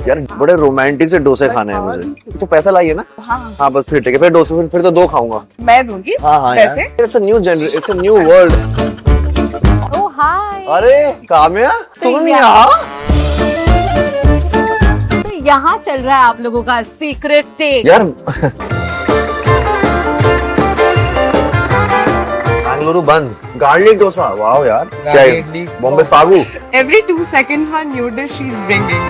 यार बड़े रोमांटिक से डोसे खाने हैं मुझे। तो पैसा लाइए ना। हाँ बस फिर ठीक है, फिर डोसे फिर तो 2 खाऊंगा। मैं दूंगी। हाँ पैसे। It's a new generation, it's a new world. Oh hi. अरे काम्या तुम यहाँ? तो यहाँ चल रहा है आप लोगों का सीक्रेट टेक। यार Bengaluru buns, garlic dosa, wow यार क्या है? Bombay sagu. Every 2 seconds one new dish she's bringing.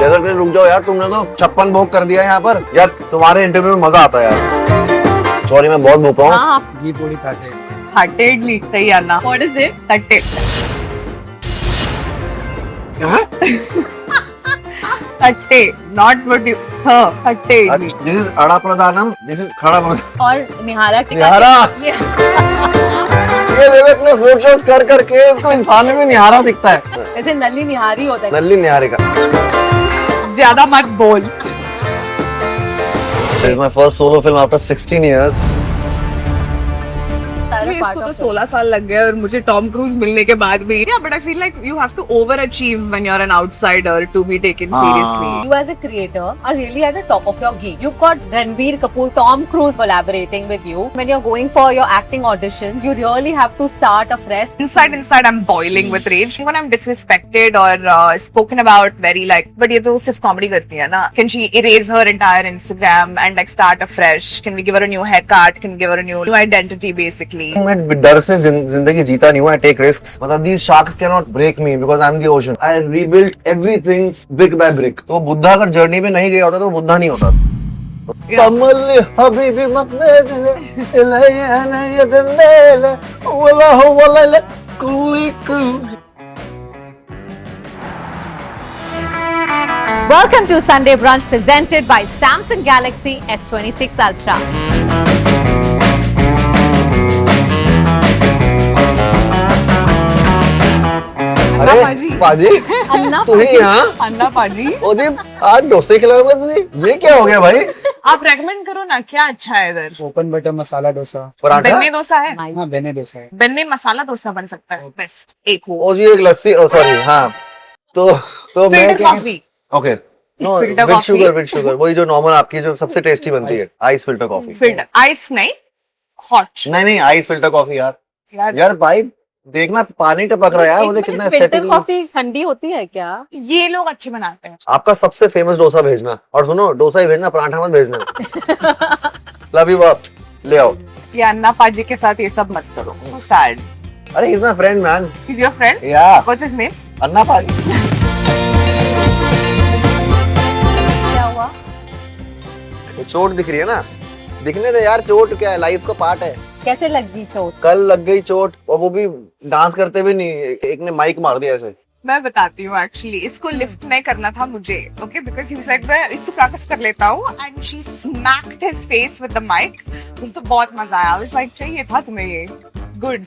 Dessert पे रुक जाओ यार, तुमने तो 56 भोग कर दिया यहाँ पर। यार तुम्हारे इंटरव्यू में मजा आता है यार। सॉरी मैं बहुत भूखा हूँ। घी पोड़ी खाते Thirty idli, सही अन्ना। What is it? 30. 30, not what you 30 idli. This is अड़ा प्रधानम, दिस इज खड़ा प्रधानम। और निहारा टिक्का। निहारा। ये- ये देखो इतने फूड शोज कर करके इसको इंसान में भी निहारा दिखता है। ऐसे नल्ली निहारी होता है। नल्ली निहारे का। ज्यादा मत बोल। This is my first solo film after 16 years. इसको तो 16 साल लग गए और मुझे टॉम क्रूज मिलने के बाद भी। Yeah, but I feel like you have to overachieve when you're an outsider to be taken seriously. You as a creator are really at the top of your game. You've got Ranbir Kapoor, Tom Cruise collaborating with you. When you're going for your acting auditions, you really have to start afresh. Inside, I'm boiling with rage. When I'm disrespected or spoken about very like, but ये तो सिर्फ comedy करती है ना? Can she erase her entire Instagram and like start afresh? Can we give her a new haircut? Can we give her a new identity basically? मैं डर से जिंदगी जीता नहीं हूँ। I take risks. मतलब these sharks cannot break me because I'm the ocean. I rebuilt everything brick by brick. तो बुद्धा अगर जर्नी पे नहीं गया होता तो बुद्धा नहीं होता। कमल हबीबी मकनेदले इलैना यदनेले वला वला कुलिकु। Welcome to Sunday Brunch presented by Samsung Galaxy S26 Ultra. अरे पाजी। पाजी अन्ना तू ही यहाँ? अन्ना पाजी। ओ जी आज डोसे खिलाओगे तुझे? ये क्या हो गया भाई? आप रेकमेंड करो ना, क्या अच्छा है इधर? Open butter masala dosa. पराठा? बेन्ने डोसा है। हाँ बेने डोसा है। बेन्ने मसाला डोसा बन सकता है बेस्ट। एक वो ओ जी एक लस्सी, ओ सॉरी हाँ तो मैं फिल्टर क्या coffee. Okay no Filter with coffee। Sugar वही जो नॉर्मल आपकी जो सबसे टेस्टी बनती है ice filter coffee. Filter ice नहीं, हॉट। नहीं आइस फिल्टर कॉफी यार भाई देखना पानी टपक रहा है यार, मुझे कितना फिल्टर एस्थेटिक। कॉफी ठंडी होती है क्या? ये लोग अच्छे बनाते हैं। आपका सबसे फेमस डोसा भेजना, और सुनो डोसा ही भेजना, पराठा मत भेजना। लव यू बाप, ले आओ। ये अन्ना पाजी के साथ ये सब मत करो। So sad. अरे is my friend man. He's your friend? या What's his name? अन्ना पाजी। क्या हुआ? चोट दिख रही है ना, दिखने दे यार, चोट क्या है, लाइफ का पार्ट है। कैसे लग गई चोट? कल लग गई चोट, और वो भी डांस करते हुए नहीं, एक ने माइक मार दिया ऐसे। मैं बताती हूँ एक्चुअली इसको लिफ्ट नहीं करना था मुझे, okay, because he was like मैं इससे प्रैक्टिस कर लेता हूँ and she smacked his face with the mic. मुझे तो बहुत मजा आया। आई वाज लाइक चाहिए था तुम्हें ये। Good.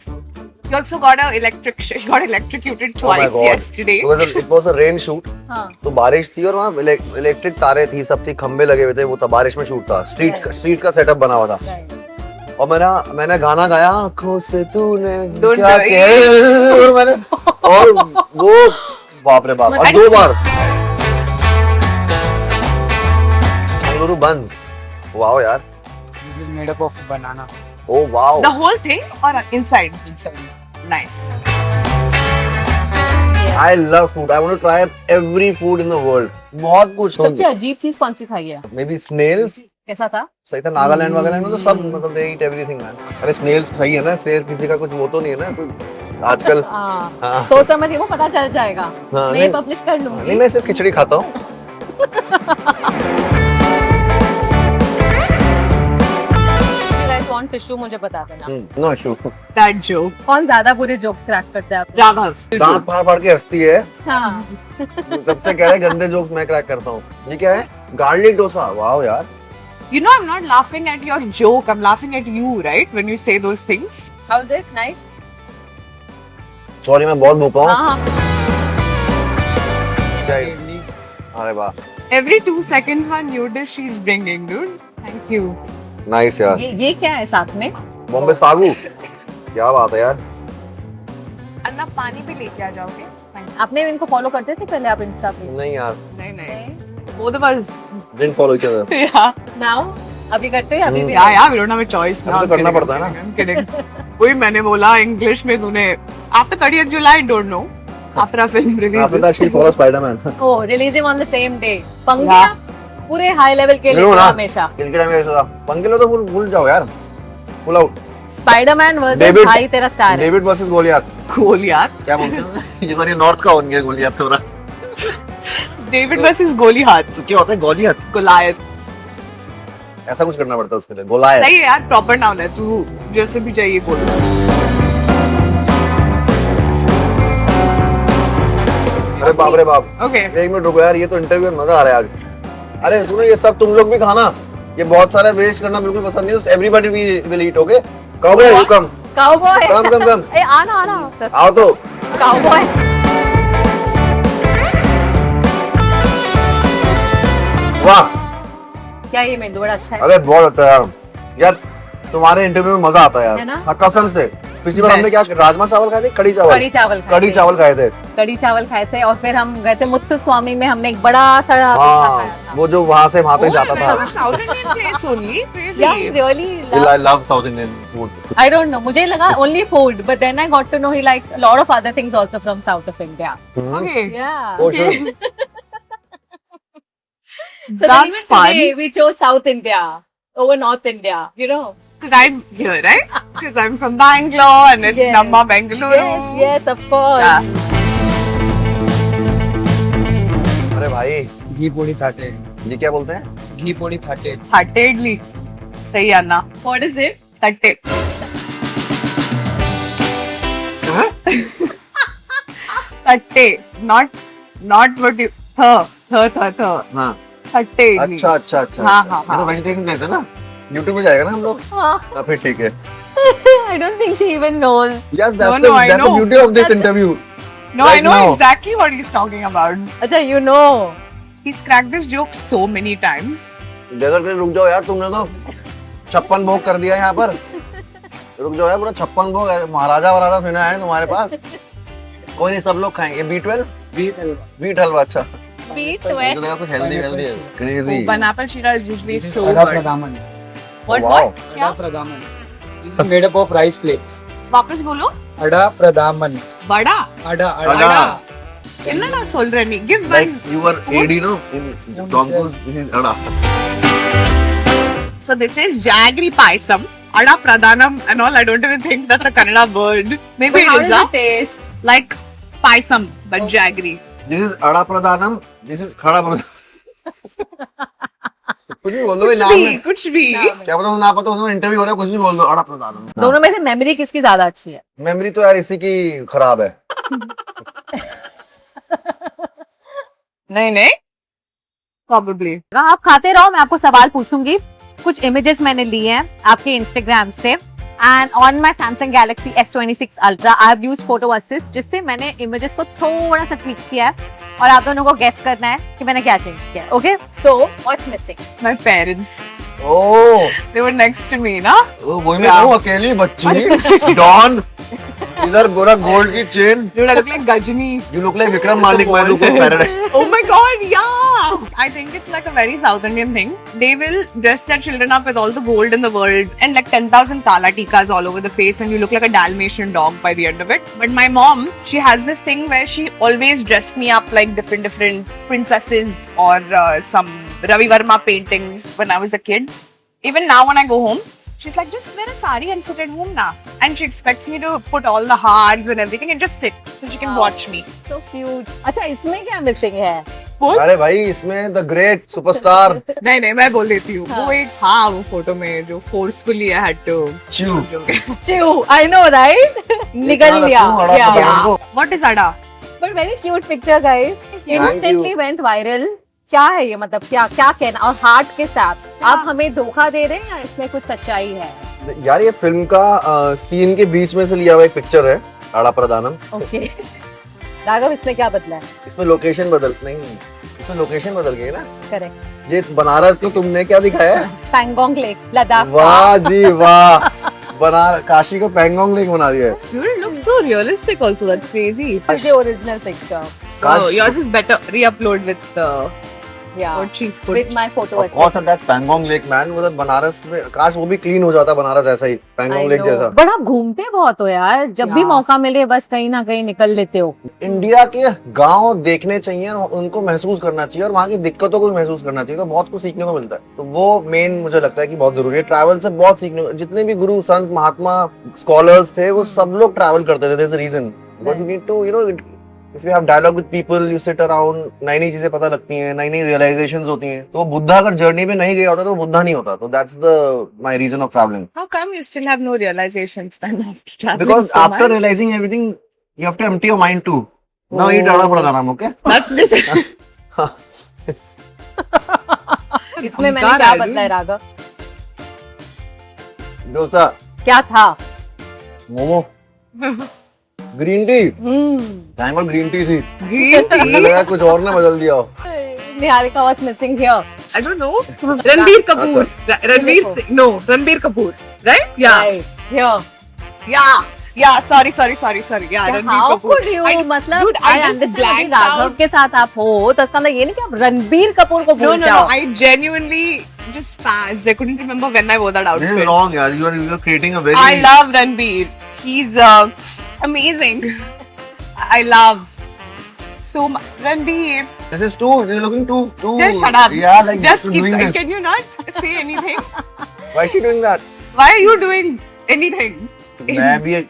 You also got electrocuted Oh my twice God. yesterday. It was a rain shoot. हाँ। तो बारिश थी और वहाँ इलेक्ट्रिक तारे थी, सब थी, खंबे लगे हुए थे, वो था बारिश में शूट था। स्ट्रीट का सेटअप बना हुआ था। Right. और मैंने गाना गाया, आँखों से तूने Don't क्या do it. किया, और वो बाप रे बाप, और 2 बार बेंगलुरु बंस। वाओ यार, this is made up of banana. Oh wow. The whole thing or inside? Inside Nice. I love food. I want to try every food in the world. बहुत कुछ। सबसे अजीब चीज कौन सी खाई है? Maybe snails. कैसा था? सही था। नागालैंड वागालैंड में तो सब मतलब they eat everything man. अरे snails सही है ना, snails किसी का कुछ वो तो नहीं है ना कोई आजकल। हाँ। हाँ। सोच समझ के वो पता चल जाएगा। हाँ, मैं नहीं- पब्लिश कर नहीं लूंगी। मैं सिर्फ खिचड़ी खाता हूँ। कौन टिश्यू मुझे बता देना। No issue. That joke. कौन ज्यादा बुरे जोक्स क्रैक करता है? Raghav. दांत फाड़ फाड़ के हंसती है, हाँ। सबसे कह रहे गंदे जोक्स मैं क्रैक करता हूँ। ये क्या है? गार्लिक डोसा। वाओ यार। You know I'm not laughing at your joke. I'm laughing at you, right? When you say those things. How's it? Nice? Sorry मैं बहुत भूखा हूँ। हाँ। क्या है? अरे वाह, Every 2 seconds one new dish she's bringing, dude. Thank you. Nice यार। ये क्या है साथ में? बॉम्बे सागू, क्या बात है यार। अन्ना पानी भी लेके आ जाओगे? आपने इनको फॉलो करते थे पहले आप इंस्टा पे? नहीं यार, नहीं both of us didn't follow each other. yeah now अभी करते हैं अभी भी? yeah we don't have a choice now अभी तो करना पड़ता है ना। I'm kidding वही मैंने बोला इंग्लिश में तूने after 30th July don't know after our film After releases that, she follows Spider-Man. Oh, releasing on the same day. पंगे पूरे हाई लेवल के लिए You know ना, हमेशा। क्रिकेट में ऐसा था। पंगे लो तो भूल जाओ यार, full out. Spiderman versus David- भाई तेरा स्टार है। डेविड वर्सेस गोलियात, गोलियात क्या बोलते हैं? ये सॉरी नॉर्थ का हो गया गोलियात थोड़ा। डेविड वर्सेस गोलियात तो क्या होता है गोलियात? गोलायत ऐसा कुछ करना पड़ता है उसके लिए, गोलायत। सही है यार प्रॉपर नाउन है तू जैसे भी चाहिए बोल अरे बाप रे बाप, ओके एक मिनट रुको यार, ये तो इंटरव्यू में मजा आ रहा है आज। अरे सुनो, ये सब तुम लोग भी खाना, ये बहुत सारा वेस्ट करना बिल्कुल पसंद नहीं है। Everybody will eat, okay? Cowboy you come cowboy come ए आना आना आओ तो। काउबॉय वाह, क्या ये मेंदू बड़ा अच्छा है? अरे बहुत अच्छा है यार। यार तुम्हारे इंटरव्यू में मजा आता है है यार, ना? हाँ कसम से। पिछली बार हमने Best. क्या राजमा चावल खाए थे, कड़ी चावल कड़ी चावल खाए कड़ी थे। चावल खाए थे। कड़ी चावल खाए थे और फिर हम गए थे मुत्तु स्वामी में, हमने एक बड़ा सा पिज़्ज़ा हाँ, खाया था। वो जो वहां से वहां तक जाता था। South Indian place only Yeah, crazy really I love South Indian food. I don't know. मुझे लगा only food, but then I got to know he likes a lot of other things also from south of India. Okay Yeah. Oh, sure. So then That's even fun. today we chose South India over North India. You know. because I'm here right because I'm from Bangalore and it's Yes. Namma Bengaluru Yes, of course. Yeah. अरे भाई, घी पोड़ी थाटे ये क्या बोलते हैं? घी पोड़ी Thate Thatte idli सही अन्ना What is it? Thatte Thatte not what you th हाँ, Thatte idli अच्छा अच्छा अच्छा हाँ, अच्छा। हाँ, ये तो हाँ। वेजिटेरियन प्लेस है ना, यूट्यूब पे जाएगा ना हम लोग। हाँ. हाँ, फिर ठीक है। I don't think she even knows. Yes, No, no, I that's the know. beauty of this interview. No I Right know now. exactly what he's talking about अच्छा, you know. he's cracked this joke so many times dessert के रुक जाओ यार, तुमने तो 56 भोग कर दिया यहाँ पर। रुक जाओ यार, पूरा 56 भोग है, महाराजा वराजा सुना है तुम्हारे पास। कोई नहीं, सब लोग खाएंगे। B12 व्हीट हलवा, अच्छा B12. मुझे लगा कुछ हेल्दी हेल्दी है। Crazy. oh, pineapple shira is usually so अड़ा good प्रदामन What? Wow. What? अड़ा प्रदामन This is made up of rice flakes. वापस बोलो अड़ा प्रदामन बड़ा अड़ा अड़ा। अड़ा என்னடா சொல்ற நீ give Like one you were spoon. AD, no? In Tom Cruise, this is Ada. So this is jaggery paisam. Ada pradhanam and all. I don't even think that's a Kannada word. Maybe But how it is does it taste? like paisam but jaggery. This is Ada Pradhanam. This is Khada Pradhanam. कुछ भी बोल दो भाई, नाम में कुछ भी. क्या पता ना पता, उसमें इंटरव्यू हो रहा है, कुछ भी बोल दो। Ada Pradhanam। दोनों में से मेमोरी किसकी ज्यादा अच्छी है? मेमोरी तो यार इसी की खराब है। नहीं Probably. आप खाते रहो, मैं आपको सवाल पूछूंगी। कुछ इमेजेस मैंने लिए हैं आपके इंस्टाग्राम से and on my Samsung Galaxy S26 Ultra I have used photo assist, जिससे मैंने इमेजेस को थोड़ा सा ट्वीक किया है और आप दोनों को गेस करना है कि मैंने क्या चेंज किया है। Okay, so what's missing? My parents. Oh, They were next to me, na? वही मैं कहूँ, अकेली बच्ची डॉन, इधर गोरा गोल्ड की chain. Dude, I look like Gajini. You look like Vikram Malik, मैं look like Paradise। Oh my god, yeah! I think it's like a very South Indian thing. They will dress their children up with all the gold in the world and like 10,000 kala tikas all over the face, and you look like a Dalmatian dog by the end of it. But my mom, she has this thing where she always dressed me up like different princesses or some Ravi Verma paintings when I was a kid. Even now when I go home, she's like, just wear a sari and sit at home now. And she expects me to put all the hearts and everything and just sit so she can Wow. watch me. So cute. अच्छा, इसमें क्या missing है? अरे भाई, इसमें the great superstar नहीं मैं बोल देती हूँ वो एक था वो फोटो में जो forcefully I had to Chew. Chew, I know, right? निकल गया। Yeah, yeah. व्हाट इज अड़ा But very cute picture, guys. Instantly went viral. क्या है ये, मतलब क्या क्या कहना? और हार्ट के साथ आप हमें धोखा दे रहे हैं या इसमें कुछ सच्चाई है? यार, ये फिल्म का सीन के बीच में से लिया हुआ एक पिक्चर है, आड़ा प्रदानम। ओके। राघव, इसमें क्या बदला है? इसमें लोकेशन बदल गई है ना। करेक्ट। ये बनारस को तुमने क्या दिखाया है? पैंगोंग लेक, लद्दाख। वाह जी वाह, बना काशी को पैंगोंग लेक बना दिया है। Dude, it looks so realistic also. That's crazy. This is the original picture. काश, Oh, yours is better. Re-upload with Yeah. what she's put. With my photo of course that's Pangong lake man. वो तो बनारस में, काश वो भी clean हो जाता बनारस ऐसा ही, पैंगोंग लेक जैसा। बट आप घूमते बहुत हो यार, जब भी Yeah. मौका मिले बस कहीं ना कहीं निकल लेते हो। इंडिया के गांव देखने चाहिए और उनको महसूस करना चाहिए और वहाँ की दिक्कतों को भी महसूस करना चाहिए, तो बहुत कुछ सीखने को मिलता है। तो वो मेन मुझे लगता है कि बहुत जरूरी है। ट्रैवल से बहुत सीखने को, जितने भी गुरु संत महात्मा स्कॉलर्स थे वो सब लोग ट्रैवल करते थे। there's a reason because you need to, you know, if you have dialogue with people, you sit around, नई नई चीजें पता लगती हैं, नई नई realizations होती हैं। तो बुद्धा अगर जर्नी पे नहीं गया होता तो बुद्धा नहीं होता। तो that's the my reason of traveling. How come you still have no realizations then after traveling Because so after much? realizing everything, you have to empty your mind too. Now eat Rada Pradhanam, okay? That's this. इसमें मैंने God, क्या I बदला है राघव? डोसा, क्या था? Momo, green tea. Time पर green tea थी। Green मुझे tea. लगा कुछ और ना बदल दिया हो। Niharika was missing here. I don't know. Ranbir Kapoor. Ranbir Kapoor. Singh. No, Ranbir Kapoor. Right? Yeah. Right. Here. Yeah. Yeah. Sorry. Yeah, Ranbir How Kapoor. could you? मतलब Dude, I I just understand अभी blanked Raghav out. के साथ आप हो तो इसका मतलब ये नहीं कि आप रणबीर कपूर को No, भूल no, जाओ। no. I genuinely just spazzed. I couldn't remember when I wore that This is outfit. wrong, yaar. You are creating a very. I love Ranbir. He's amazing. I love so much. Ranbir. This is too. You're looking too. Just shut up. Yeah, like Just you're keep doing this. Can you not say anything? Why is she doing that? Why are you doing anything? मैं भी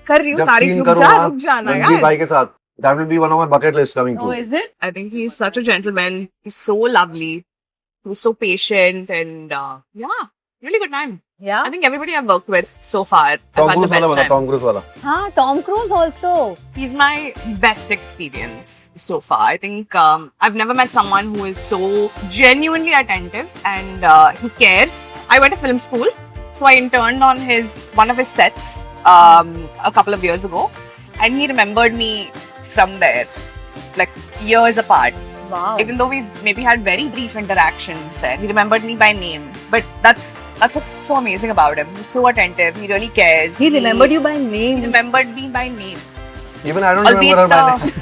कर रही हूँ जब तारीफ। Scene रुक जाना रणबीर यार। भाई के साथ, that will be one of my bucket list coming Oh, true. is it? I think he's such a gentleman. He's so lovely. He's so patient and yeah, really good time. Yeah. I think everybody I've worked with so far, I've Tom had the Cruise वाला best बता, time. Tom Cruise वाला। हाँ, Tom Cruise also. He's my best experience so far. I think I've never met someone who is so genuinely attentive and he cares. I went to film school, so I interned on one of his sets a couple of years ago, and he remembered me from there, like years apart. Wow. Even though we've maybe had very brief interactions there, he remembered me by name. But that's what's so amazing about him. He's so attentive. He really cares. He remembered you by He name. remembered me by name. Even I don't remember her by name.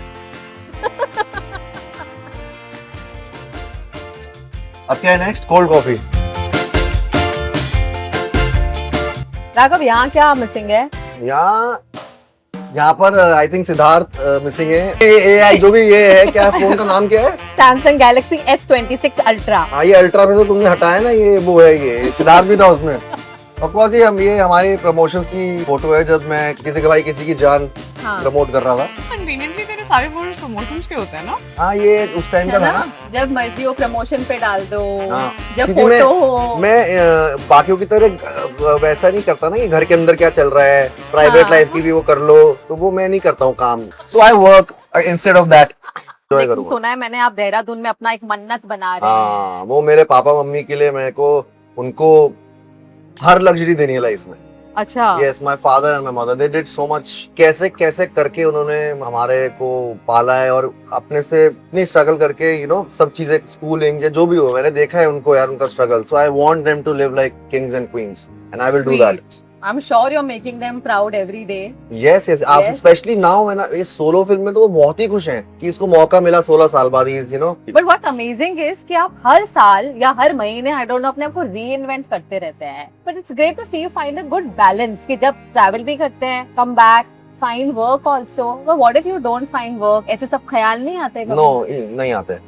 अब क्या है next? Cold coffee. Raghav यहाँ क्या missing है? यहाँ पर I think Siddharth missing है। AI जो भी ये है, क्या फोन का नाम क्या है? Samsung Galaxy S26 Ultra. हाँ, ये अल्ट्रा में तो तुमने हटाया ना, ये वो है, ये सिद्धार्थ भी था उसमें। ऑफ कोर्स ये हमारी प्रमोशंस की फोटो है, जब मैं किसी की जान हाँ। प्रमोट कर रहा था। Conveniently तेरे सारे फोटोज प्रमोशंस के होते हैं ना? हाँ, ये उस टाइम का है था ना? ना। जब मर्जी हो प्रमोशन पे डाल दो, हाँ। जब क्योंकि फोटो हो। मैं बाकियों की तरह वैसा नहीं करता ना कि घर के अंदर क्या चल रहा है, प्राइवेट हाँ। लाइफ की भी वो कर लो, तो वो मैं नहीं करता हूँ काम। So I work instead of that. लेकिन सुना है मैंने आप देहरादून में अपना एक मन्नत बना रहे हैं। हाँ, वो मेरे पापा मम्मी के लिए मेरे को उनको हर लग्जरी देनी है लाइफ में। अच्छा। Yes, my father and my mother, they did so much. कैसे कैसे करके उन्होंने हमारे को पाला है और अपने से इतनी स्ट्रगल करके, you know, सब चीजें, स्कूलिंग या जो भी हो, मैंने देखा है उनको यार, उनका struggle. So I want them to live like kings and queens, and I will do that. Sweet. I'm sure you're making them proud every day. Yes. Yes. Especially now when इस सोलो फिल्म में तो वो बहुत ही खुश हैं कि इसको मौका मिला 16 साल बाद, you know. But what's amazing is कि आप हर साल या हर महीने I don't know अपने आप को reinvent करते रहते हैं. But it's great to see you find a good balance कि जब travel भी करते हैं, come back, find work also. But what if you don't find work? ऐसे सब ख्याल नहीं आते कभी? No, नहीं आते.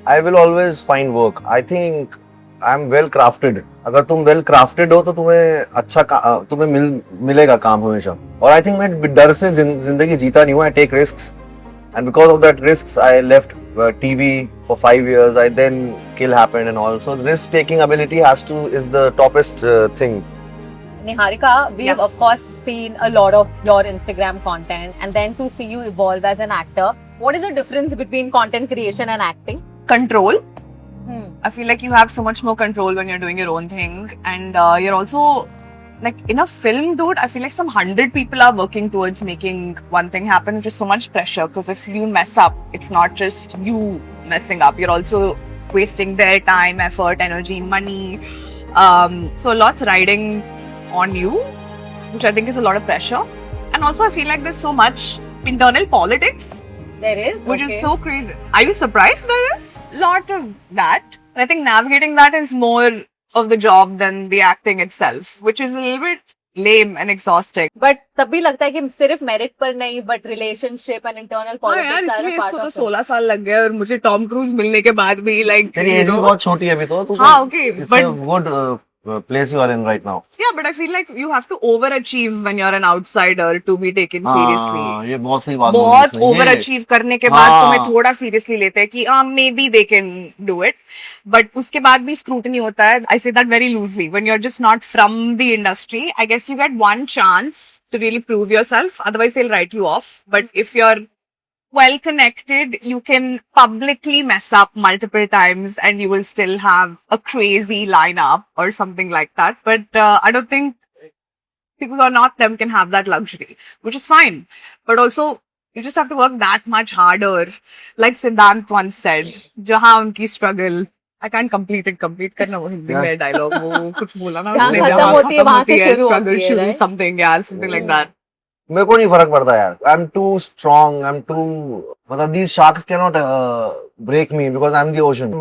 I will always find work. I think I am well crafted. अगर तुम वेल क्राफ्टेड हो तो तुम्हें मिलेगा काम हमेशा। और आई थिंक मैं डर से जिंदगी जीता नहीं हूँ। I take risks and because of that risks I left TV for 5 years. I then kill happened and all. So risk taking ability is the toppest thing. Niharika, we have Yes. of course seen a lot of your Instagram content and then to see you evolve as an actor. What is the difference between content creation and acting? Control. Hmm. I feel like you have so much more control when you're doing your own thing, and you're also like in a film, dude. I feel like some 100 people are working towards making one thing happen, which is so much pressure. Because if you mess up, it's not just you messing up. You're also wasting their time, effort, energy, money. So lots riding on you. which I think is a lot of pressure. And also, I feel like there's so much internal politics, There is. which is so crazy. Are you surprised there is a lot of that? And I think navigating that is more of the job than the acting itself, which is a little bit lame and exhausting. But तब भी लगता है कि सिर्फ merit पर नहीं but relationship and internal हाँ यार, पॉलिटिक्स इसलिए इसको तो 16 साल लग गए और मुझे टॉम क्रूज मिलने के बाद भी लाइक तेरी एज भी बहुत छोटी है अभी तो तू हाँ, okay, it's but- a good place you are in right now. Yeah, but I feel like you have to overachieve when you're an outsider to be taken seriously. हाँ, ये बहुत सही बात बोली बहुत इसने, ओवर ये- अचीव करने के बाद हाँ। तुम्हें थोड़ा सीरियसली लेते हैं कि maybe they can do it, but उसके बाद भी स्क्रूटनी होता है. I say that very loosely. When you are just not from the industry, I guess you get one chance to really prove yourself, otherwise they will write you off. But if you are well connected, you can publicly mess up multiple times and you will still have a crazy lineup or something like that. But I don't think people who are not them can have that luxury, which is fine. But also, you just have to work that much harder. Like Siddhant once said, जहाँ उनकी struggle, I can't complete करना वो हिंदी में dialogue वो कुछ बोला ना जहाँ उसने, खत्म जहाँ होती है, खत्म वहाँ होती से है शुरू struggle होती है, शुरू right? something, yeah, something like that. मेरे को नहीं फर्क पड़ता यार. I am too strong, I am too, मतलब these sharks can not break me because I am the ocean.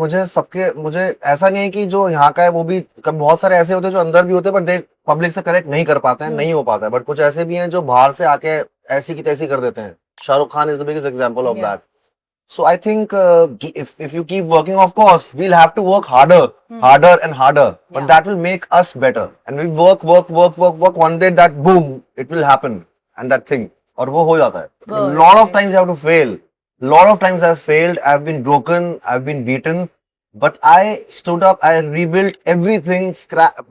मुझे ऐसा नहीं है कि जो यहाँ का है वो भी, बहुत सारे ऐसे होते हैं जो अंदर भी होते हैं बट दे पब्लिक से कनेक्ट नहीं कर पाते हैं, नहीं हो पाता है. बट कुछ ऐसे भी हैं जो बाहर से आके ऐसी की तैसी कर देते हैं. Shahrukh Khan is the biggest example of that. So I think if you keep working, of course, we'll have to work harder and harder. But Yeah. that will make us better. And we work. One day that boom, it will happen. And that thing. और वो हो जाता है. A Good. lot of times you have to fail. Lot of times I've failed. I've been broken. I've been beaten. But I stood up. I rebuilt everything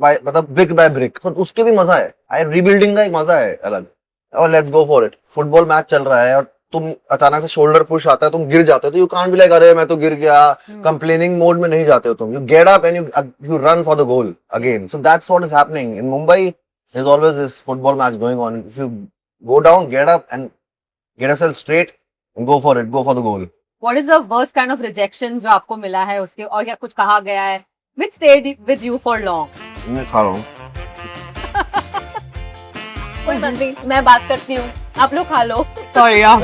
मतलब brick by brick. तो उसके भी मजा है. Rebuilding का एक मजा है अलग. और let's go for it. Football match चल रहा है और तुम अचानक से शोल्डर पुश आता है, तुम गिर जाते हो, तो यू कांट बी लाइक अरे मैं तो गिर गया. कंप्लेनिंग मोड में नहीं जाते हो तुम. You get up and you run for the goal again. So that's what is happening in Mumbai. There is always this football match going on. If you go down, get up and get yourself straight and go for it, go for the goal. What is the worst kind of rejection जो आपको मिला है उसके, और क्या कुछ कहा गया है which stayed with you for long? मैं खा रहा हूँ. कोई बात नहीं, मैं बात करती हूँ, आप लोग खा लो. Sorry, yeah.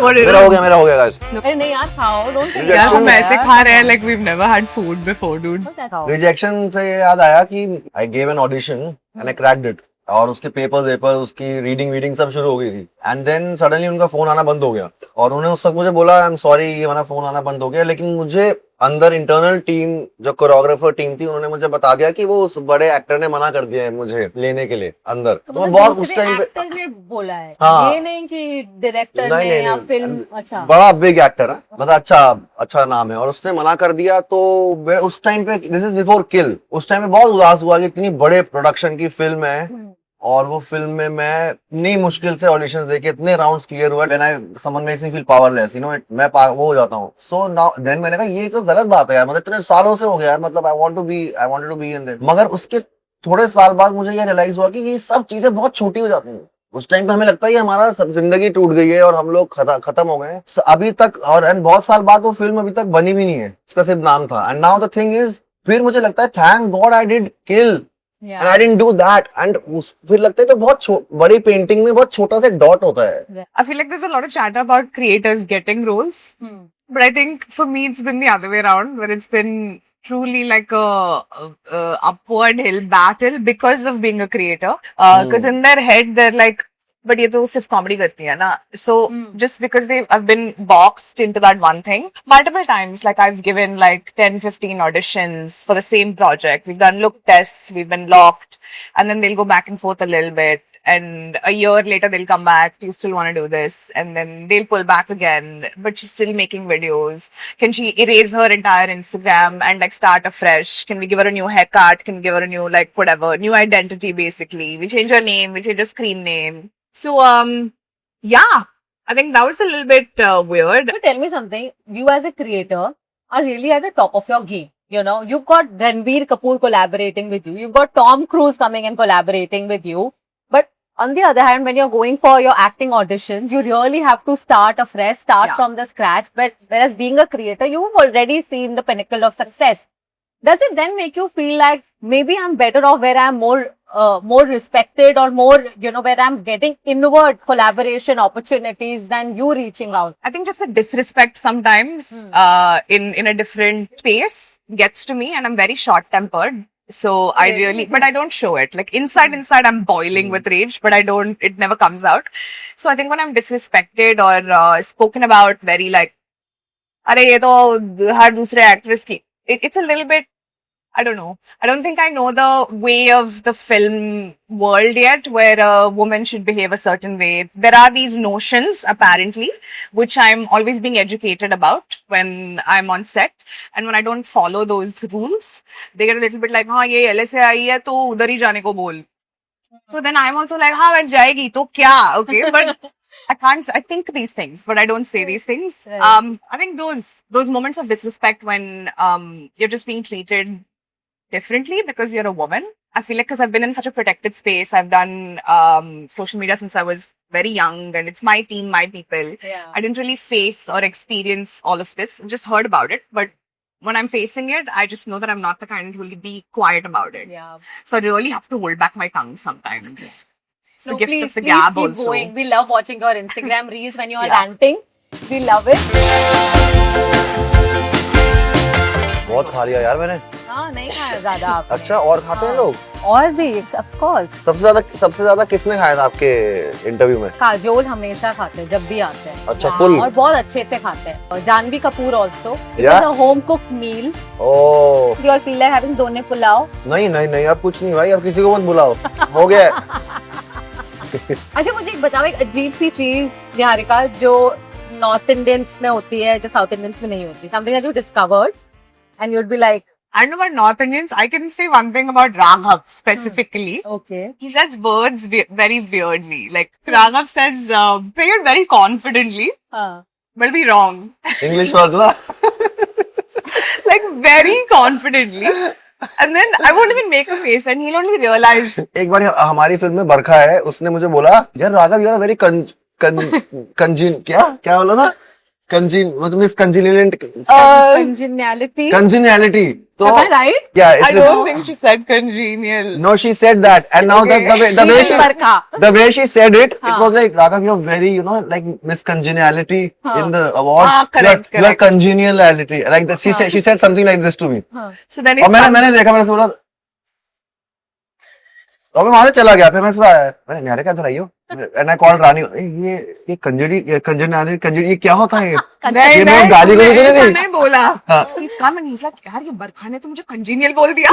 What is मेरा हो गया guys. अरे नहीं यार, खाओ, डोंट टेक यार हम ऐसे खा रहे हैं like we've never had food before, dude. Rejection से याद आया कि I gave an audition and I cracked it. और उसके पेपर उसकी रीडिंग सब शुरू हो गई थी. एंड देन सडनली उनका फोन आना बंद हो गया. और उन्होंने उस वक्त मुझे बोला आई एम सॉरी, ये हमारा फोन आना बंद हो गया. लेकिन मुझे अंदर इंटरनल टीम, जो कोरियोग्राफर टीम थी, उन्होंने मुझे बता दिया कि वो उस बड़े एक्टर ने मना कर दिया है मुझे लेने के लिए अंदर. तो मैं बहुत उस टाइम पे, एक्टर ने बोला है, हाँ. ये नहीं कि डायरेक्टर नहीं, ने नहीं, या नहीं. फिल्म. अच्छा, बड़ा बिग एक्टर है, मतलब अच्छा नाम है. और उसने मना कर दिया. तो मैं उस टाइम पे, दिस इज बिफोर किल, उस टाइम पे बहुत उदास हुआ कि इतनी बड़े प्रोडक्शन की फिल्म है और वो फिल्म में मैं इतनी मुश्किल से ऑडिशंस देके इतने राउंड्स क्लियर हुआ. When I someone makes me feel powerless, you know, मैं वो हो जाता हूँ. सो नाउ देन मैंने कहा ये तो गलत बात है यार, मतलब इतने सालों से हो गया यार, मतलब I wanted to be in that. मगर उसके थोड़े साल बाद मुझे ये रियलाइज हुआ कि ये सब चीजें बहुत छोटी हो जाती हैं. उस टाइम पे हमें लगता है कि हमारा सब जिंदगी टूट गई है और हम लोग खत्म हो गए हैं अभी तक. और एंड बहुत साल बाद वो फिल्म अभी तक बनी भी नहीं है, उसका सिर्फ नाम था. And now the thing is, फिर मुझे लगता है thank God I did kill yeah. and I didn't do that. And फिर लगता है तो बहुत बड़ी पेंटिंग में बहुत छोटा सा डॉट होता है. I feel like there's a lot of chatter about creators getting roles, but I think for me it's been the other way around, where it's been truly like a upward hill battle because of being a creator. Because in their head they're like, but ये तो सिर्फ comedy करती है ना. So just because I've been boxed into that one thing multiple times, like I've given like 10-15 auditions for the same project. We've done look tests, we've been locked, and then they'll go back and forth a little bit. And a year later they'll come back, you still want to do this, and then they'll pull back again, but she's still making videos. Can she erase her entire Instagram and like start afresh? Can we give her a new haircut? Can we give her a new like whatever, new identity basically? We change her name, we change her screen name. So yeah, I think that was a little bit weird. But tell me something, you as a creator are really at the top of your game. You know, you've got Ranbir Kapoor collaborating with you, you've got Tom Cruise coming and collaborating with you. But on the other hand, when you're going for your acting auditions, you really have to start afresh, start Yeah. from the scratch. But whereas being a creator, you've already seen the pinnacle of success. Does it then make you feel like maybe I'm better off where I'm more respected, or more, where I'm getting inward collaboration opportunities than you reaching out? I think just the disrespect sometimes in a different space gets to me, and I'm very short tempered. So I really, but I don't show it. Like inside, I'm boiling with rage, but it never comes out. So I think when I'm disrespected or spoken about very like, अरे ये तो हर दूसरे actress की, it's a little bit, I don't know. I don't think I know the way of the film world yet, where a woman should behave a certain way. There are these notions, apparently, which I'm always being educated about when I'm on set. And when I don't follow those rules, they get a little bit like, हाँ ये LA से आई है तो उधर ही जाने को बोल. So then I'm also like, हाँ मैं जाएगी तो क्या? Okay, but I think these things, but I don't say these things. Right. I think those moments of disrespect when you're just being treated differently because you're a woman. I feel like because I've been in such a protected space, I've done social media since I was very young, and it's my team, my people. Yeah. I didn't really face or experience all of this. Just heard about it, but when I'm facing it, I just know that I'm not the kind who will be quiet about it. Yeah. So I really have to hold back my tongue sometimes. It's the No, gift please, of the please gab keep also. going. We love watching your Instagram reels when you are Yeah. ranting. We love it. बहुत खा लिया यार मैंने. हाँ, नहीं खाया ज्यादा आपने. अच्छा, और खाते हैं लोग? और भी, of course. सबसे ज्यादा किसने खाया था आपके इंटरव्यू में? काजोल हमेशा खाते हैं जब भी आते हैं. अच्छा, full? और बहुत अच्छे से खाते हैं. और Janhvi Kapoor also. It Yeah. was a home cooked meal. Oh, You all feel like having दोने पुलाव. नहीं, अब कुछ नहीं भाई, अब किसी को मत बुलाओ. हो गया है. अच्छा, मुझे एक बताओ, एक अजीब सी चीज निहारिका जो नॉर्थ इंडियंस में होती है जो साउथ इंडियंस में नहीं होती. Something that you discovered and you'd be like, I don't know about North Indians. I can say one thing about Raghav specifically. okay. He says words very weirdly. Like Raghav says, say it very confidently, हाँ. but be wrong. English words ना. Like very confidently. And then I won't even make a face, and he'll only realize. एक बार हमारी film में बरखा है, उसने मुझे बोला यार राघव यू आर वेरी कंजीन क्या बोला था? कंजीन मतलब मिस Congeniality. कंजीनियलिटी. तो Am I right? yeah, I don't think she said congenial. no, she said that, and now Okay. the way she said it, it हाँ. was like Raghav, you're very, like Miss Congeniality in the awards. correct, You're correct. congeniality. Like she said something like this to me. So then और it's मैंने देखा, मैंने बोला, और मैं वहां से चला गया. फिर मैं मैंने न्यारे क्या इधर आई हो, एंड आई कॉल्ड रानी. ये कंजरी ये क्या होता है? नहीं, ये मैं गाली को तुमने ऐसा नहीं. नहीं बोला. हाँ. He's come and he's like, यार ये बरखा ने तो मुझे congenial बोल दिया.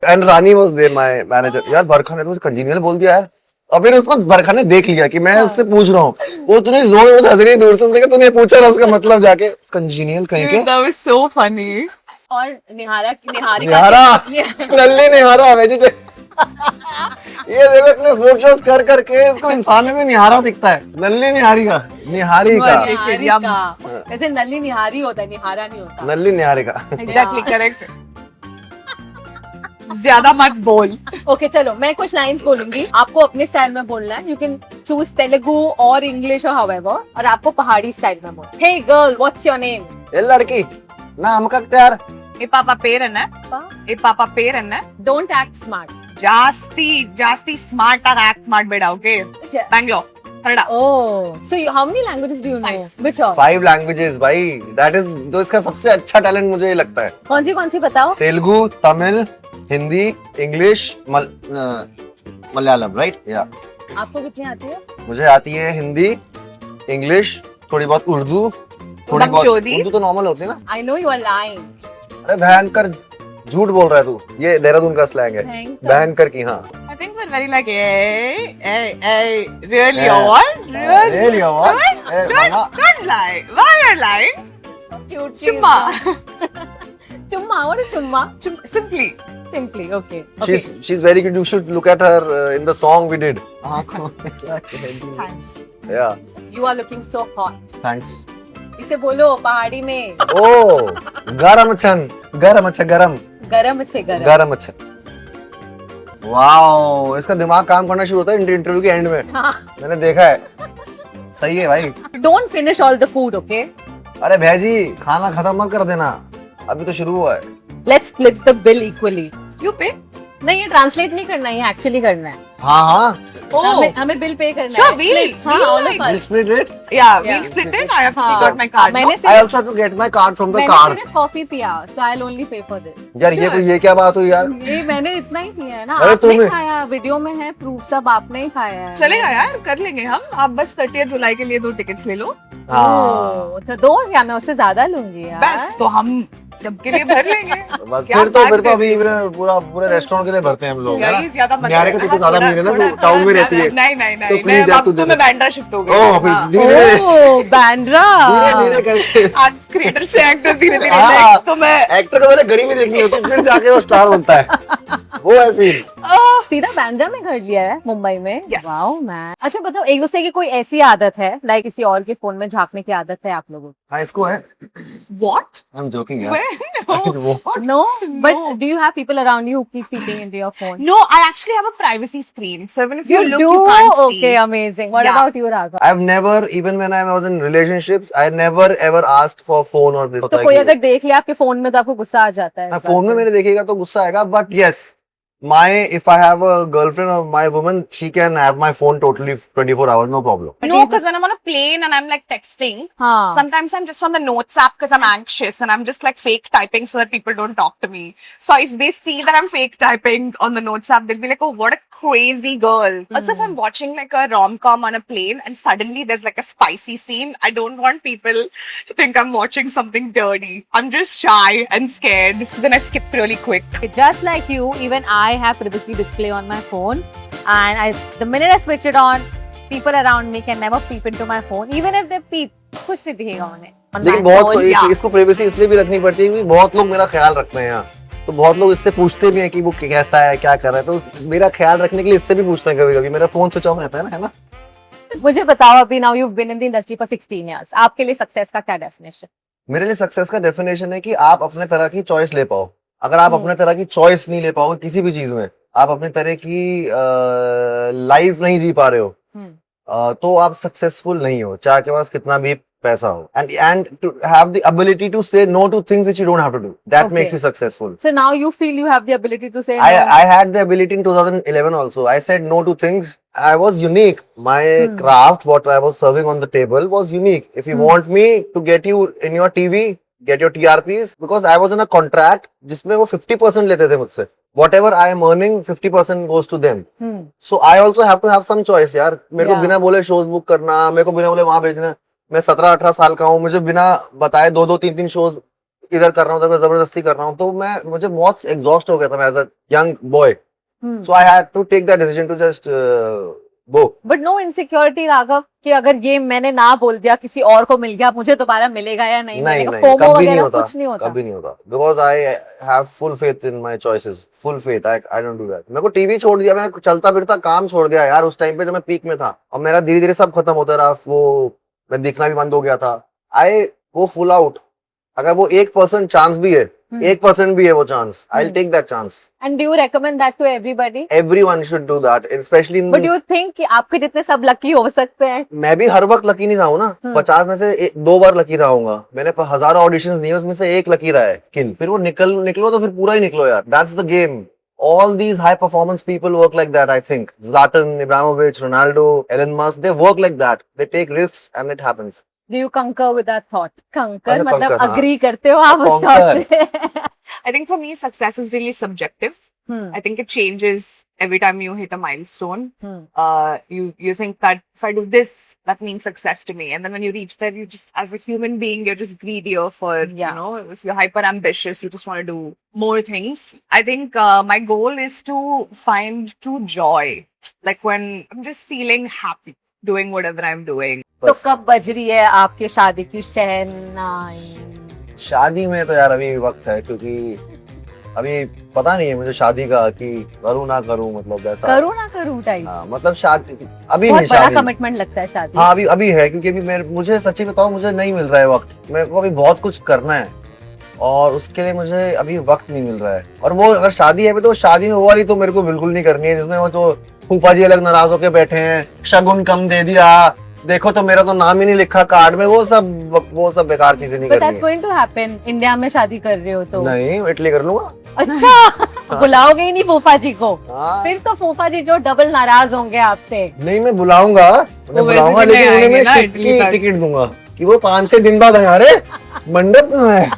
And Rani was there my manager. यार बरखा ने तो मुझे कंजीनियल बोल दिया यार. और फिर उसको बरखा ने देख लिया कि मैं उससे पूछ रहा हूँ. वो तूने जोर से हंस रही दूर से, उसने कहा तूने पूछा ना उसका मतलब जाके कंजीनियल कहीं के. That was so funny. और निहारिका निहारा नल्ली निहारा वेजिटेबल. ये देखो इतने फोटोस कर करके इसको इंसान में भी निहारा दिखता है. नल्ली निहारिका निहारिका निहारिका. वैसे नल्ली निहारी होता है, निहारा नहीं होता. नल्ली निहारिका. Exactly correct. ज्यादा मत बोल. ओके, चलो मैं कुछ लाइंस बोलूंगी, आपको अपने स्टाइल में बोलना है. यू कैन चूज तेलुगु और इंग्लिश और हाउएवर, और आपको पहाड़ी स्टाइल में बोलना. Hey girl, what's your name? ये लड़की नाम का यार. ए पापा पेर अन्ना. Don't act smart. ಜಾಸ್ತಿ ಸ್ಮಾರ್ಟ್ ಆಗಿ ಆಕ್ಟ್ ಮಾಡಬೇಡ. Okay, Bangalore Kannada. Oh, so how many languages do you know? Which all? 5 languages भाई. That is जो इसका सबसे अच्छा टैलेंट मुझे ये लगता है. कौन सी बताओ? तेलुगु, तमिल, हिंदी, इंग्लिश, मलयालम. राइट या आपको कितनी आती है? मुझे आती है हिंदी, इंग्लिश, थोड़ी बहुत उर्दू, थोड़ी बहुत. बकचोदी? उर्दू तो नॉर्मल होती है ना. I know you are lying. अरे भयंकर झूठ बोल रहा है तू. ये देहरादून का स्लैंग है. भयंकर. भयंकर की. हाँ. I think we're very like, really or what? Really or what? Don't lie. Why you're lying? So cute. Chumma. Chumma. What is chumma? Simply. Simply. Okay. Okay. She's very good. You should look at her in the song we did. Thanks. Yeah. You are looking so hot. Thanks. इसे बोलो पहाड़ी में. Oh, गरम अच्छा गरम. गरम अच्छे गरम. गरम अच्छा. वाओ, इसका दिमाग काम करना शुरू होता है इंटरव्यू के एंड में. हाँ. मैंने देखा है. सही है भाई. Don't finish all the food, okay? अरे भैजी खाना खत्म मत कर देना, अभी तो शुरू हुआ है. Let's split the bill equally. You pay? नहीं, ये ट्रांसलेट नहीं करना है, एक्चुअली करना है। हाँ हाँ हमें बिल पे करना Sure, है। we'll- Split, हाँ, we'll all of like- us। we'll split it. Yeah, we'll split it. I have to हाँ, take out my card. मैंने no? I also have to get my card from the मैंने car. सिर्फ coffee पिया, so I'll only pay for this। यार ये क्या बात हुई यार? ये मैंने इतना ही किया है ना, अरे आपने तुम्हें- खाया, वीडियो में है प्रूफ, सब आपने ही खाया है। चलेगा यार, कर लेंगे हम। आप बस 30 जुलाई के लिए 2 टिकट्स ले लो। हाँ तो दो क्या, मैं उससे ज्यादा लूंगी यार। बस तो हम सबके लिए भर लेंगे। बस क्या फिर बात तो कर अभी पूरे रेस्टोरेंट के लिए भरते हैं हम लोग। यही ज्यादा मजा न्यारे का तो आएगा। ज्यादा थोड़ा- महीने ना, थोड़ा- तो टाउन में थोड़ा रहती है। ज्यादा- नहीं तो please यार अब तू तो दे मैं दे। बैंड्रा शिफ्ट हो गई। ओह, फिर हाँ। धीरे ओह, बैंड्रा। धीरे करके क्रिएटर से एक्टर धीरे धीरे हाँ। next तो मैं एक्टर को पहले गरीबी देखनी होती है, फिर जाके वो स्टार बनता है। वो है फील। सीधा बैंड्रा में घर लिया है मुंबई में। Yes. Wow man. अच्छा बताओ, एक दूसरे की कोई ऐसी आदत है, लाइक किसी और के फोन में झांकने की आदत है आप लोगों हाँ इसको है। what? आई एम जोकिंग यार। Where? No. को? No, but do you have people around you who keep peeking into your phone? No, I actually have a privacy screen. So even if you look, do? you can't see. Okay, amazing. What Yeah. about you, Raghav? I've never, even when I was in relationships, I never ever asked for phone or this. तो कोई अगर देख लिया आपके phone में तो आपको गुस्सा आ जाता है? इस बात फोन में पे? मेरे देखेगा तो गुस्सा आएगा, but yes, if I have a girlfriend or my woman, she can have my phone totally 24 hours, no problem. No, because when I'm on a plane and I'm like texting, हाँ. sometimes I'm just on the notes app because I'm anxious and I'm just like fake typing so that people don't talk to me. So if they see that I'm fake typing on the notes app, they'll be like, oh, what a crazy girl. Also, if I'm watching like a rom-com on a plane and suddenly there's like a spicy scene, I don't want people to think I'm watching something dirty. I'm just shy and scared. So then I skip really quick. Just like you, even I have privacy display on my phone, and the minute I switch it on, people around me can never peep into my phone, even if they peep, कुछ नहीं दिखेगा उन्हें। On लेकिन my बहुत phone, yeah. इसको privacy इसलिए भी रखनी पड़ती है क्योंकि बहुत लोग मेरा ख्याल रखते हैं यहाँ, तो बहुत लोग इससे पूछते भी हैं कि वो कैसा है, क्या कर रहा है, तो मेरा ख्याल रखने के लिए इससे भी पूछते हैं कभी कभी। मेरा फोन स्विच ऑफ रहता है ना। मुझे बताओ, अभी now you've been in the industry for 16 years, आपके लिए सक्सेस का क्या डेफिनेशन? मेरे लिए सक्सेस का डेफिनेशन है कि आप अपने तरह की चॉइस ले पाओ। अगर आप अपने तरह की चॉइस नहीं ले पाओगे किसी भी चीज में, आप अपने तरह की लाइफ नहीं जी पा रहे हो, तो आप सक्सेसफुल नहीं हो, चाहे आपके पास कितना भी पैसा हो। And to have the ability to say no to things which you don't have to do, that Okay. Makes you successful. So now you feel you have the ability to say I no. I had the ability in 2011 also. I said no to things. I was unique. My craft, what I was serving on the table, was unique. If you want me to get you in your TV, get your TRPs, because I was in a contract जिसमें वो 50% लेते थे मुझसे. Whatever I am earning, 50% goes to them. So I also have to have some choice यार. मेरे को Yeah. बिना बोले shows book करना, मेरे को बिना बोले वहां भेजना. मैं 17-18 साल का हूँ, मुझे बिना बताए 2-2, 3-3 shows इधर कर रहा हूँ, उधर जबरदस्ती कर रहा हूँ, तो मुझे बहुत एग्जॉस्ट हो गया था मैं as a young boy. So I had to take that decision to just go. But no insecurity, Raghav, कि अगर ये मैंने ना बोल दिया किसी और को मिल गया, मुझे दोबारा मिलेगा या नहीं नहीं मिलेगा, नहीं, FOMO कभी नहीं वगैरह होता, कुछ नहीं होता। कभी नहीं होता, because I have full faith in my choices, full faith. I don't do that. मेरे को टीवी छोड़ दिया, मैंने चलता फिरता काम छोड़ दिया यार उस टाइम पे जब मैं पीक में था, और मेरा धीरे धीरे सब खत्म होता रहा, वो मैं दिखना भी बंद हो गया था। I go full out. अगर वो 1% चांस भी है, 1% भी है वो chance, I'll take that chance. And do you recommend that to everybody? Everyone should do that, especially in. But do you think कि आपके जितने सब लकी हो सकते हैं? मैं भी हर वक्त लकी नहीं रहा हूँ ना, 50 में से 2 बार लकी रहूंगा। मैंने हजारों ऑडिशंस दिए, उसमें से एक लकी रहा है, किल। फिर वो निकलो तो फिर पूरा ही निकलो यार, that's the game. All these high performance people work like that, I think. Zlatan, Ibrahimovic, Ronaldo, Elon Musk, they work like that. They take risks and it happens. Do you concur with that thought? Concur अच्छा, मतलब concur, हाँ. agree करते हो आप उस Concur. thought से? I think for me, success is really subjective. I think it changes every time you hit a milestone. You think that if I do this, that means success to me. And then when you reach there, you just, as a human being, you're just greedier for, Yeah. you know, if you're hyper ambitious, you just want to do more things. I think my goal is to find true joy. Like when I'm just feeling happy doing whatever I'm doing. तो कब बज रही है आपके शादी की शहनाई? शादी में तो यार अभी वक्त है, क्योंकि अभी पता नहीं है मुझे शादी का कि करूँ ना करूँ, मतलब ऐसा। करूँ ना करूँ टाइप। हाँ, मतलब शादी अभी बहुत नहीं, बड़ा शादी कमिटमेंट लगता है शादी। हाँ अभी है, क्योंकि अभी मुझे सच्ची बताऊं, मुझे नहीं मिल रहा है वक्त। मेरे को अभी बहुत कुछ करना है और उसके लिए मुझे अभी वक्त नहीं मिल रहा है। और वो अगर शादी है तो शादी में वो वाली तो मेरे को बिल्कुल नहीं करनी है, जिसमें वो तो फूफा जी अलग नाराज होके बैठे हैं, शगुन कम दे दिया, देखो तो मेरा तो नाम ही नहीं लिखा कार्ड में, वो सब बेकार चीजें नहीं बट करनी that's going to happen, India में शादी कर रहे हो तो। नहीं, इटली कर लूंगा। अच्छा, बुलाओगे ही नहीं फूफा जी को? हाँ। फिर तो फूफा जी जो डबल नाराज होंगे आपसे। नहीं, मैं बुलाऊंगा, वो वैसे भी लेकिन नहीं उन्हें मैं आएंगे ना शिप इटली की तक। टिकट दूंगा कि वो 5-6 दिन बाद आए। अरे मंडप कहाँ है?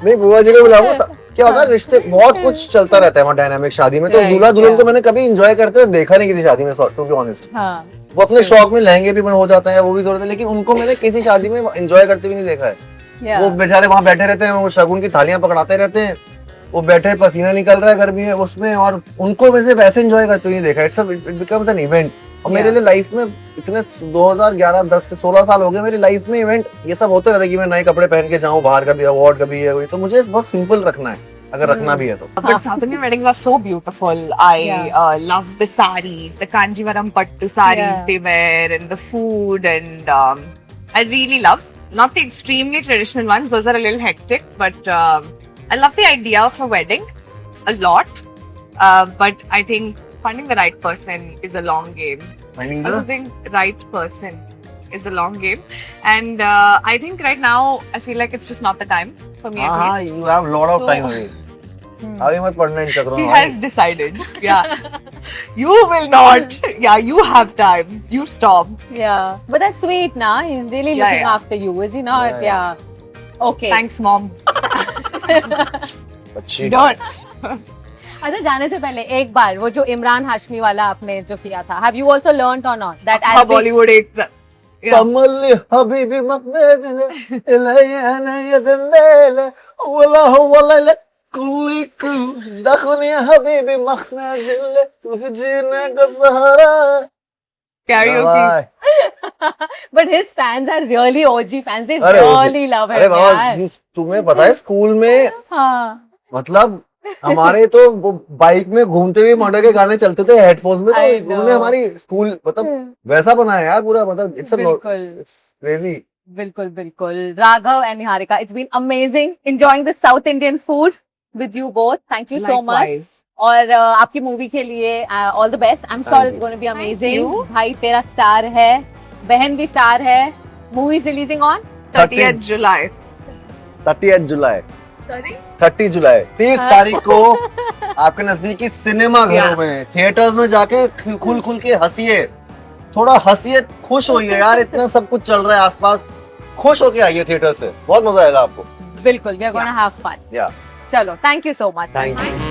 नहीं, बुआ जी को बुलाऊंगा। क्या होता है, रिश्ते बहुत कुछ चलता रहता है वहाँ डायनामिक शादी में। तो Right, दूल्हा दुल्हन को yeah. मैंने कभी एंजॉय करते हुए देखा नहीं किसी शादी में, टू बी ऑनेस्ट। हाँ, वो अपने शौक में लहंगे भी हो जाता है, वो भी जरूरत है, लेकिन उनको मैंने किसी शादी में एंजॉय करते हुए नहीं देखा है। yeah. वो बेचारे वहां बैठे रहते हैं, वो शगुन की थालियां पकड़ाते रहते हैं, वो बैठे पसीना निकल रहा है गर्मी है उसमें, और उनको वैसे एंजॉय करते हुए नहीं देखा। It becomes an event. और मेरे लिए लाइफ में इतने 2011 10 से 16 साल हो गए मेरी लाइफ में इवेंट ये सब होते रहते कि मैं नए कपड़े पहन के जाऊं बाहर, कभी अवार्ड, कभी है कोई, तो मुझे बहुत सिंपल रखना है अगर रखना भी है तो। But South Indian weddings are so beautiful. I love the saris, the Kanjivaram pattu saris Yeah. they wear, and the food, and I really love not the extremely traditional ones; those are a little hectic. But I love the idea of a wedding a lot. But I think finding the right person is a long game. Finding I the also think right person is a long game, and I think right now I feel like it's just not the time for me at हाँ, least. you have lot of So- time अभी। अभी मत पढ़ना इन चक्रों He में has decided. Yeah. You will not. Yeah, you have time. You stop. Yeah, but that's sweet, na. He's really Yeah, looking yeah. after you, is he not? Yeah, Yeah. Okay. Thanks, mom. अच्छी। Don't. अच्छा, जाने से पहले एक बार वो जो इमरान हाशमी वाला आपने जो किया था, have you also learnt or not that How as we Bollywood एक. Yeah. तमल्ली हबीबी मकनेदने इलायना यदनेले वला वला कुलिकु दखनी हबीबी मखनजले तुझने का सहारा। Karaoke. but his fans are really OG fans, they अरे really love him. अरे बाबा, यार। तुम्हें पता है स्कूल में हाँ, मतलब हमारे तो वो बाइक में घूमते हुए मॉडल के गाने चलते थे हेडफोन्स में, I तो know. उन्होंने हमारी स्कूल मतलब वैसा बनाया यार पूरा, मतलब बिल्कुल। It's crazy. बिल्कुल बिल्कुल। Raghav and Niharika, it's been amazing enjoying the South Indian food with you both. Thank you so much. Likewise. और आपकी मूवी के लिए all the best. I am sure Thank it's you. Going to be Thank amazing. you. भाई तेरा star है, बहन भी star है। Movie is releasing on 30th July. 30 जुलाई सॉरी 30 जुलाई 30 तारीख को आपके नजदीकी सिनेमा घरों में, थिएटर्स में जाके खुल खुल के हंसिए, थोड़ा हंसिए, खुश होइए यार, इतना सब कुछ चल रहा है आसपास, खुश होके आइए थिएटर से, बहुत मजा आएगा आपको। बिल्कुल, we are gonna have fun. Yeah चलो, thank you so much. Thank you.